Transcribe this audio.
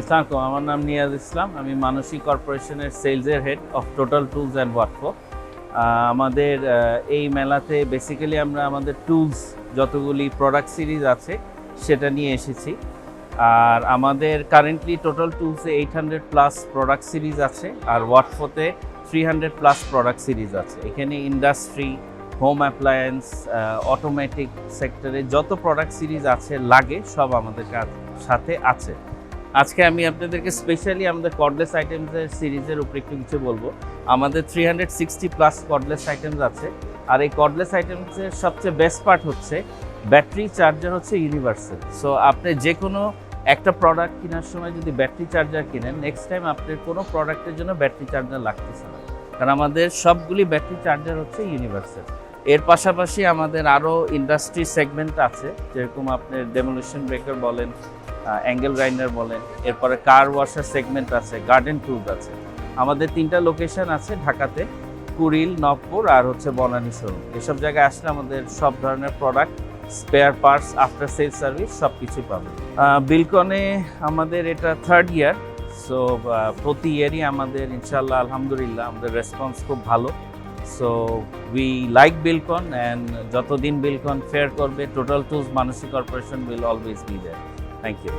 আসসালামু আমার নাম নিয়াজ ইসলাম। আমি মানসী কর্পোরেশনের সেলসের head of total tools and workflow. আমাদের এই মেলাতে বেসিক্যালি আমরা আমাদের টুলস যতগুলি প্রোডাক্ট সিরিজ আছে সেটা নিয়ে এসেছি। আর আমাদের কারেন্টলি টোটাল টুলসে 800+ প্রোডাক্ট সিরিজ আছে, আর ওয়ার্কফ্লোতে 300+ প্রোডাক্ট সিরিজ আছে। এখানে ইন্ডাস্ট্রি, হোম অ্যাপ্লায়েন্স, অটোমেটিক সেক্টরে যত প্রোডাক্ট সিরিজ আছে লাগে সব আমাদের সাথে আছে। আজকে আমি আপনাদেরকে স্পেশালি আমাদের কর্ডলেস আইটেমসের সিরিজের উপরে একটু কিছু বলবো। আমাদের 360+ কর্ডলেস আইটেমস আছে, আর এই কর্ডলেস আইটেমসের সবচেয়ে বেস্ট পার্ট হচ্ছে ব্যাটারি চার্জার হচ্ছে ইউনিভার্সাল। সো আপনি যে কোনো একটা প্রোডাক্ট কেনার সময় যদি ব্যাটারি চার্জার কিনেন, নেক্সট টাইম আপনার কোনো প্রোডাক্টের জন্য ব্যাটারি চার্জার লাগতেছে না, কারণ আমাদের সবগুলি ব্যাটারি চার্জার হচ্ছে ইউনিভার্সাল। এর পাশাপাশি আমাদের আরও ইন্ডাস্ট্রি সেগমেন্ট আছে, যেরকম আপনার ডেমোলিশন ব্রেকার বলেন, অ্যাঙ্গেল গ্রাইন্ডার বলেন, এরপরে কার ওয়াশার সেগমেন্ট আছে, গার্ডেন টুলস আছে। আমাদের 3টা লোকেশন আছে ঢাকাতে, কুড়িল, নবপুর আর হচ্ছে বনানী শোরুম। এসব জায়গায় আসলে আমাদের সব ধরনের product, spare parts, after sale service সব কিছুই পাবেন। বিলকনে আমাদের এটা 3rd ইয়ার। সো প্রতি ইয়ারই আমাদের ইনশাল্লাহ আলহামদুলিল্লাহ আমাদের রেসপন্স খুব ভালো। So we like Bilcon, and যতদিন বিলকন ফেয়ার করবে Total Tools Manasi Corporation will always be there. Thank you.